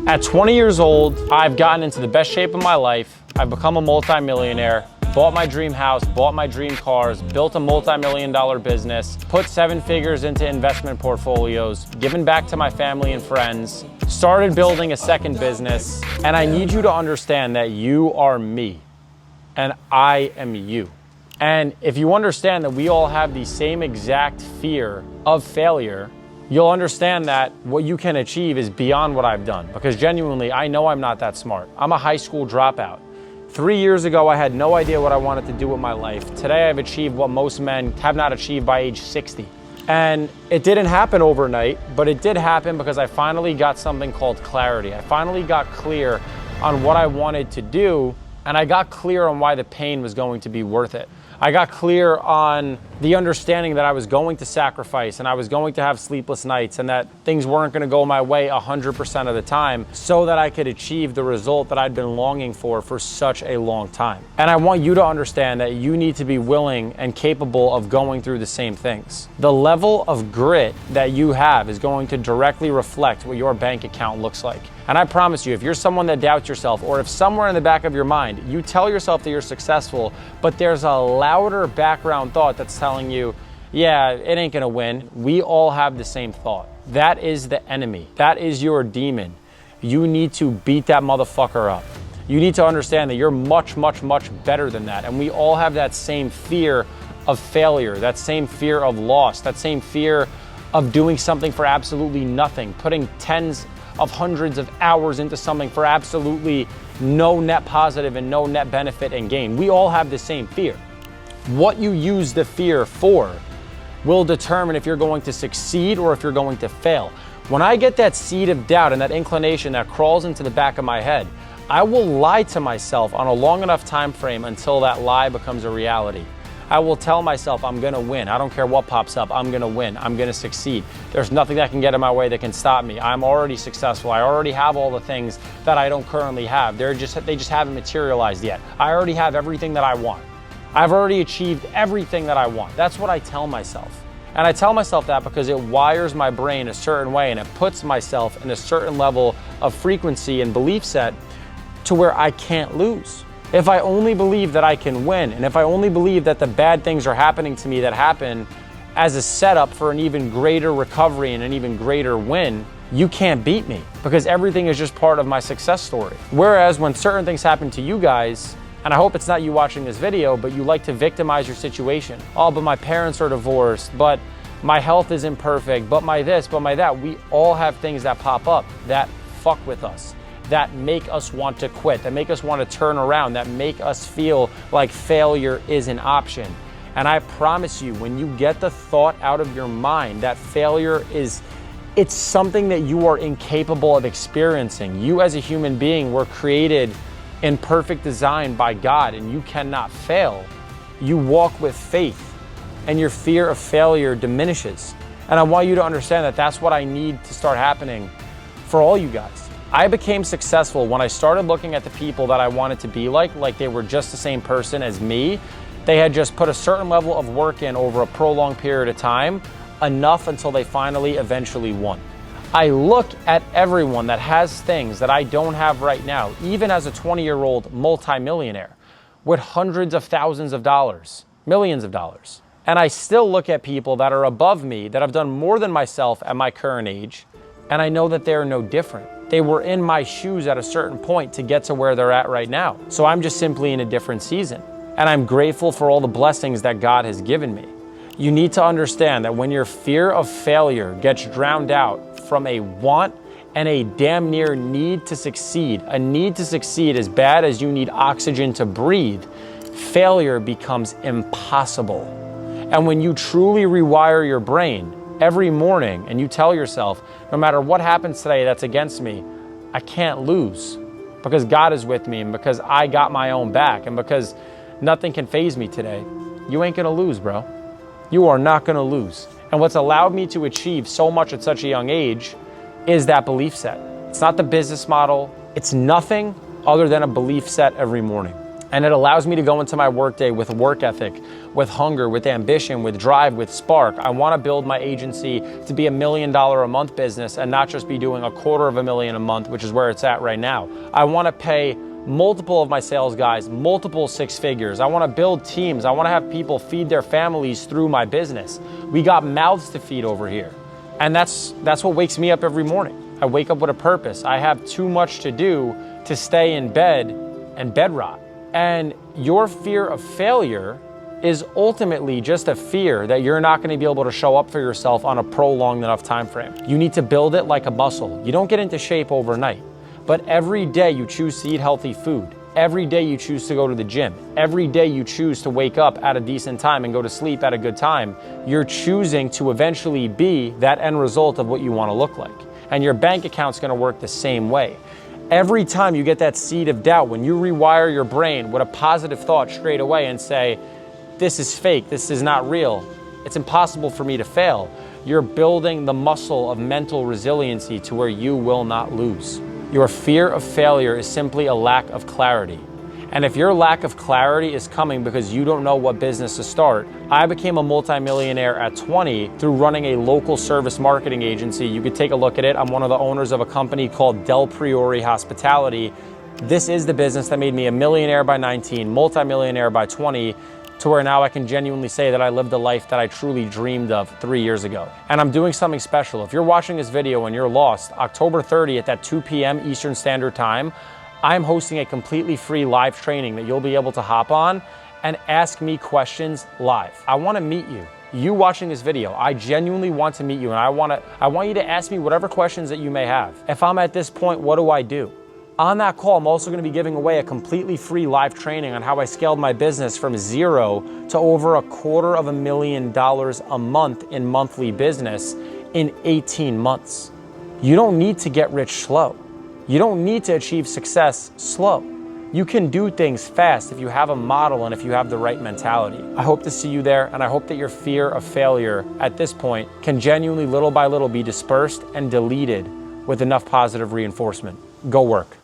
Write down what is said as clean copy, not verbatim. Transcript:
At 20 years old, I've gotten into the best shape of my life. I've become a multimillionaire, bought my dream house, bought my dream cars, built a multi-million-dollar business, put 7 figures into investment portfolios, given back to my family and friends, started building a second business. And I need you to understand that you are me and I am you. And if you understand that we all have the same exact fear of failure, you'll understand that what you can achieve is beyond what I've done. Because genuinely, I know I'm not that smart. I'm a high school dropout. 3 years ago, I had no idea what I wanted to do with my life. Today, I've achieved what most men have not achieved by age 60. And it didn't happen overnight, but it did happen because I finally got something called clarity. I finally got clear on what I wanted to do, and I got clear on why the pain was going to be worth it. I got clear on the understanding that I was going to sacrifice and I was going to have sleepless nights and that things weren't going to go my way 100% of the time so that I could achieve the result that I'd been longing for such a long time. And I want you to understand that you need to be willing and capable of going through the same things. The level of grit that you have is going to directly reflect what your bank account looks like. And I promise you, if you're someone that doubts yourself, or if somewhere in the back of your mind, you tell yourself that you're successful, but there's a louder background thought that's telling you, yeah, it ain't gonna win. We all have the same thought. That is the enemy. That is your demon. You need to beat that motherfucker up. You need to understand that you're much, much, much better than that. And we all have that same fear of failure, that same fear of loss, that same fear of doing something for absolutely nothing, putting tens of hundreds of hours into something for absolutely no net positive and no net benefit and gain. We all have the same fear. What you use the fear for will determine if you're going to succeed or if you're going to fail. When I get that seed of doubt and that inclination that crawls into the back of my head, I will lie to myself on a long enough time frame until that lie becomes a reality. I will tell myself I'm gonna win. I don't care what pops up, I'm gonna win, I'm gonna succeed. There's nothing that can get in my way that can stop me. I'm already successful. I already have all the things that I don't currently have. They just haven't materialized yet. I already have everything that I want. I've already achieved everything that I want. That's what I tell myself. And I tell myself that because it wires my brain a certain way and it puts myself in a certain level of frequency and belief set to where I can't lose. If I only believe that I can win, and if I only believe that the bad things are happening to me that happen as a setup for an even greater recovery and an even greater win, you can't beat me because everything is just part of my success story. Whereas when certain things happen to you guys, and I hope it's not you watching this video, but you like to victimize your situation. Oh, but my parents are divorced, but my health isn't perfect, but my this, but my that. We all have things that pop up that fuck with us, that make us want to quit, that make us want to turn around, that make us feel like failure is an option. And I promise you, when you get the thought out of your mind that failure it's something that you are incapable of experiencing. You as a human being were created in perfect design by God and you cannot fail. You walk with faith and your fear of failure diminishes. And I want you to understand that that's what I need to start happening for all you guys. I became successful when I started looking at the people that I wanted to be like they were just the same person as me. They had just put a certain level of work in over a prolonged period of time, enough until they finally eventually won. I look at everyone that has things that I don't have right now, even as a 20-year-old multimillionaire with hundreds of thousands of dollars, millions of dollars. And I still look at people that are above me, that have done more than myself at my current age, and I know that they're no different. They were in my shoes at a certain point to get to where they're at right now. So I'm just simply in a different season. And I'm grateful for all the blessings that God has given me. You need to understand that when your fear of failure gets drowned out from a want and a damn near need to succeed, a need to succeed as bad as you need oxygen to breathe, failure becomes impossible. And when you truly rewire your brain every morning and you tell yourself, no matter what happens today that's against me, I can't lose because God is with me and because I got my own back and because nothing can faze me today, you ain't gonna lose, bro. You are not gonna lose. And what's allowed me to achieve so much at such a young age is that belief set. It's not the business model. It's nothing other than a belief set every morning. And it allows me to go into my workday with work ethic, with hunger, with ambition, with drive, with spark. I want to build my agency to be $1 million a month business and not just be doing $250,000 a month, which is where it's at right now. I want to pay multiple of my sales guys, multiple six figures. I want to build teams. I want to have people feed their families through my business. We got mouths to feed over here. And that's what wakes me up every morning. I wake up with a purpose. I have too much to do to stay in bed and bed rot. And your fear of failure is ultimately just a fear that you're not going to be able to show up for yourself on a prolonged enough time frame. You need to build it like a muscle. You don't get into shape overnight, but every day you choose to eat healthy food. Every day you choose to go to the gym. Every day you choose to wake up at a decent time and go to sleep at a good time. You're choosing to eventually be that end result of what you want to look like. And your bank account's going to work the same way. Every time you get that seed of doubt, when you rewire your brain with a positive thought straight away and say, this is fake, this is not real, it's impossible for me to fail, you're building the muscle of mental resiliency to where you will not lose. Your fear of failure is simply a lack of clarity. And if your lack of clarity is coming because you don't know what business to start, I became a multimillionaire at 20 through running a local service marketing agency. You could take a look at it. I'm one of the owners of a company called Del Priori Hospitality. This is the business that made me a millionaire by 19, multimillionaire by 20, to where now I can genuinely say that I lived the life that I truly dreamed of 3 years ago. And I'm doing something special. If you're watching this video and you're lost, October 30th at 2 p.m. Eastern Standard Time, I'm hosting a completely free live training that you'll be able to hop on and ask me questions live. I want to meet you. You watching this video, I genuinely want to meet you, and I want you to ask me whatever questions that you may have. If I'm at this point, what do I do? On that call, I'm also going to be giving away a completely free live training on how I scaled my business from zero to over $250,000 a month in monthly business in 18 months. You don't need to get rich slow. You don't need to achieve success slow. You can do things fast if you have a model and if you have the right mentality. I hope to see you there, and I hope that your fear of failure at this point can genuinely little by little be dispersed and deleted with enough positive reinforcement. Go work.